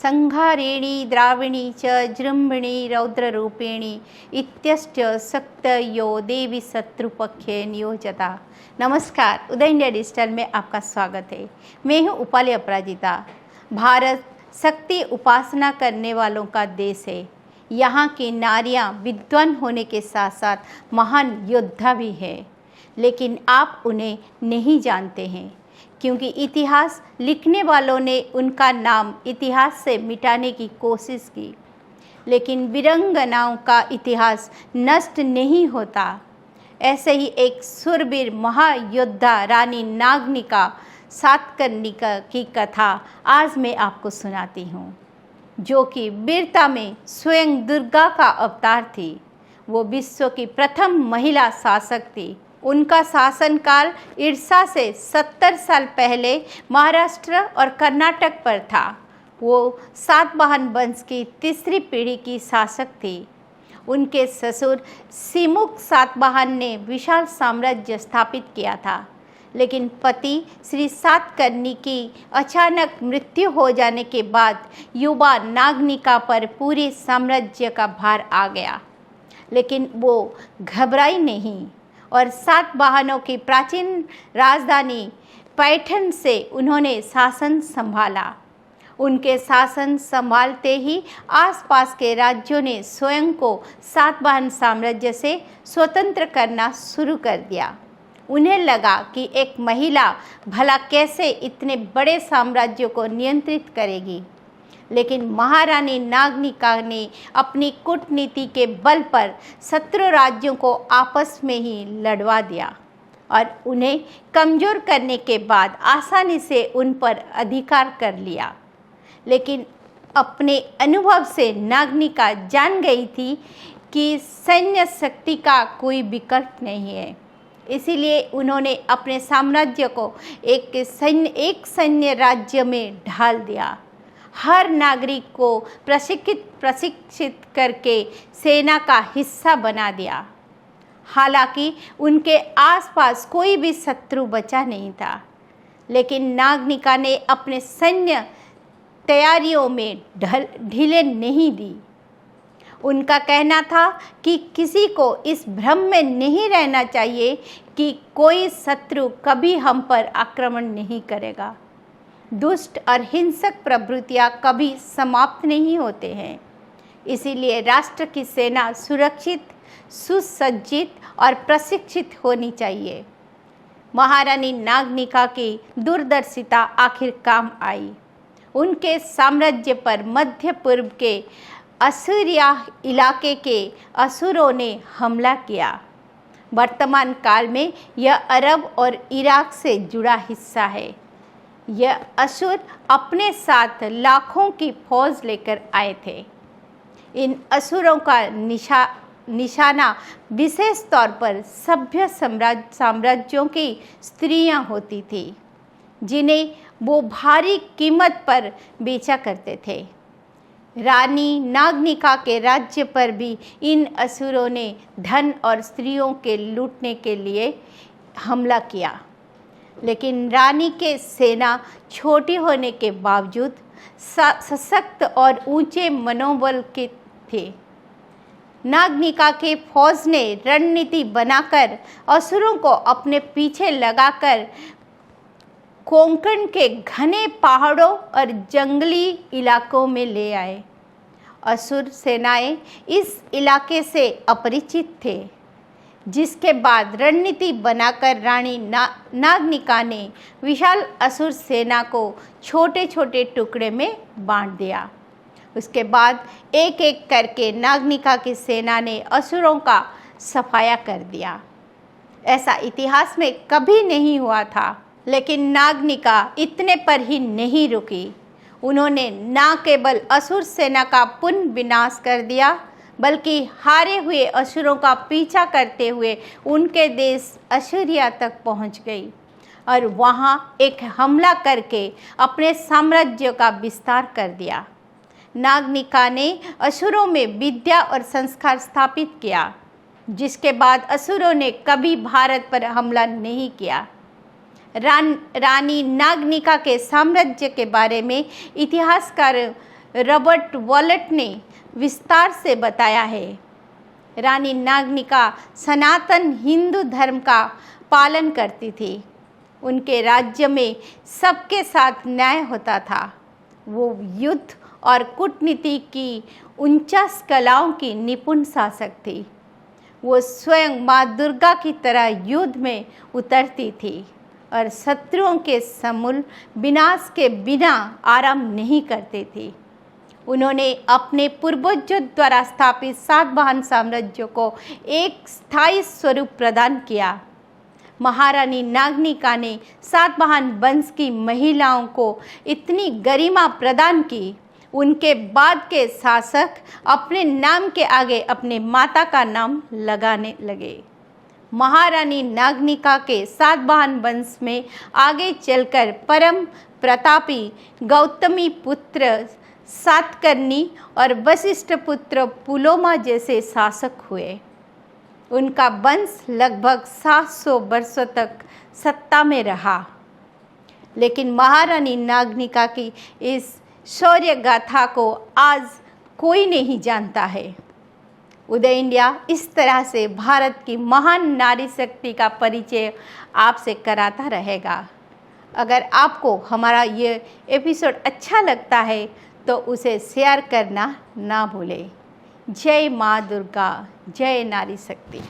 संहारिणी द्राविणी च जृंभिणी रौद्ररूपिणी इत्यश्च शक्तयो देवी शत्रुपक्षे नियोजता। नमस्कार, उदय India digital में आपका स्वागत है। मैं हूँ उपाली अपराजिता। भारत शक्ति उपासना करने वालों का देश है। यहाँ की नारियाँ विद्वान होने के साथ साथ महान योद्धा भी है, लेकिन आप उन्हें नहीं जानते हैं क्योंकि इतिहास लिखने वालों ने उनका नाम इतिहास से मिटाने की कोशिश की, लेकिन वीरांगनाओं का इतिहास नष्ट नहीं होता। ऐसे ही एक शूरवीर महायोद्धा रानी नागनिका सातकर्णिका की कथा आज मैं आपको सुनाती हूँ, जो कि वीरता में स्वयं दुर्गा का अवतार थी। वो विश्व की प्रथम महिला शासक थी। उनका शासनकाल ईर्षा से 70 साल पहले महाराष्ट्र और कर्नाटक पर था। वो सातवाहन वंश की तीसरी पीढ़ी की शासक थी। उनके ससुर सिमुख सातवाहन ने विशाल साम्राज्य स्थापित किया था, लेकिन पति श्री सातकर्णी की अचानक मृत्यु हो जाने के बाद युवा नागनिका पर पूरे साम्राज्य का भार आ गया। लेकिन वो घबराई नहीं और सातवाहनों की प्राचीन राजधानी पैठण से उन्होंने शासन संभाला। उनके शासन संभालते ही आसपास के राज्यों ने स्वयं को सातवाहन साम्राज्य से स्वतंत्र करना शुरू कर दिया। उन्हें लगा कि एक महिला भला कैसे इतने बड़े साम्राज्य को नियंत्रित करेगी, लेकिन महारानी नागनिका ने अपनी कूटनीति के बल पर शत्रु राज्यों को आपस में ही लड़वा दिया और उन्हें कमज़ोर करने के बाद आसानी से उन पर अधिकार कर लिया। लेकिन अपने अनुभव से नागनिका जान गई थी कि सैन्य शक्ति का कोई विकल्प नहीं है। इसीलिए उन्होंने अपने साम्राज्य को एक सैन्य राज्य में ढाल दिया। हर नागरिक को प्रशिक्षित करके सेना का हिस्सा बना दिया। हालांकि उनके आसपास कोई भी शत्रु बचा नहीं था, लेकिन नागनिका ने अपने सैन्य तैयारियों में ढीले नहीं दी। उनका कहना था कि किसी को इस भ्रम में नहीं रहना चाहिए कि कोई शत्रु कभी हम पर आक्रमण नहीं करेगा। दुष्ट और हिंसक प्रवृत्तियां कभी समाप्त नहीं होते हैं। इसीलिए राष्ट्र की सेना सुरक्षित, सुसज्जित और प्रशिक्षित होनी चाहिए। महारानी नागनिका की दूरदर्शिता आखिर काम आई। उनके साम्राज्य पर मध्य पूर्व के असीरिया इलाके के असुरों ने हमला किया। वर्तमान काल में यह अरब और इराक से जुड़ा हिस्सा है। यह असुर अपने साथ लाखों की फौज लेकर आए थे। इन असुरों का निशाना विशेष तौर पर सभ्य साम्राज्यों की स्त्रियां होती थी, जिन्हें वो भारी कीमत पर बेचा करते थे। रानी नागनिका के राज्य पर भी इन असुरों ने धन और स्त्रियों के लूटने के लिए हमला किया, लेकिन रानी के सेना छोटी होने के बावजूद सशक्त और ऊंचे मनोबल के थे। नागनिका के फौज ने रणनीति बनाकर असुरों को अपने पीछे लगाकर कोंकण के घने पहाड़ों और जंगली इलाकों में ले आए। असुर सेनाएं इस इलाके से अपरिचित थे, जिसके बाद रणनीति बनाकर रानी नागनिका ने विशाल असुर सेना को छोटे छोटे टुकड़े में बांट दिया। उसके बाद एक एक करके नागनिका की सेना ने असुरों का सफाया कर दिया। ऐसा इतिहास में कभी नहीं हुआ था। लेकिन नागनिका इतने पर ही नहीं रुकी। उन्होंने न केवल असुर सेना का पुनः विनाश कर दिया, बल्कि हारे हुए असुरों का पीछा करते हुए उनके देश असीरिया तक पहुंच गई और वहां एक हमला करके अपने साम्राज्य का विस्तार कर दिया। नागनिका ने असुरों में विद्या और संस्कार स्थापित किया, जिसके बाद असुरों ने कभी भारत पर हमला नहीं किया। रानी नागनिका के साम्राज्य के बारे में इतिहासकार रॉबर्ट वॉलेट ने विस्तार से बताया है। रानी नागनिका सनातन हिंदू धर्म का पालन करती थी। उनके राज्य में सबके साथ न्याय होता था। वो युद्ध और कूटनीति की 49 कलाओं की निपुण शासक थी। वो स्वयं माँ दुर्गा की तरह युद्ध में उतरती थी और शत्रुओं के समूल विनाश के बिना आराम नहीं करती थी। उन्होंने अपने पूर्वजों द्वारा स्थापित सातवाहन साम्राज्य को एक स्थायी स्वरूप प्रदान किया। महारानी नागनिका ने सातवाहन वंश की महिलाओं को इतनी गरिमा प्रदान की, उनके बाद के शासक अपने नाम के आगे अपने माता का नाम लगाने लगे। महारानी नागनिका के सातवाहन वंश में आगे चलकर परम प्रतापी गौतमी पुत्र सातकर्णी और वशिष्ठ पुत्र पुलोमा जैसे शासक हुए। उनका वंश लगभग 700 वर्षों तक सत्ता में रहा। लेकिन महारानी नागनिका की इस शौर्य गाथा को आज कोई नहीं जानता है। उदय इंडिया इस तरह से भारत की महान नारी शक्ति का परिचय आपसे कराता रहेगा। अगर आपको हमारा ये एपिसोड अच्छा लगता है तो उसे शेयर करना ना भूलें। जय माँ दुर्गा, जय नारी शक्ति।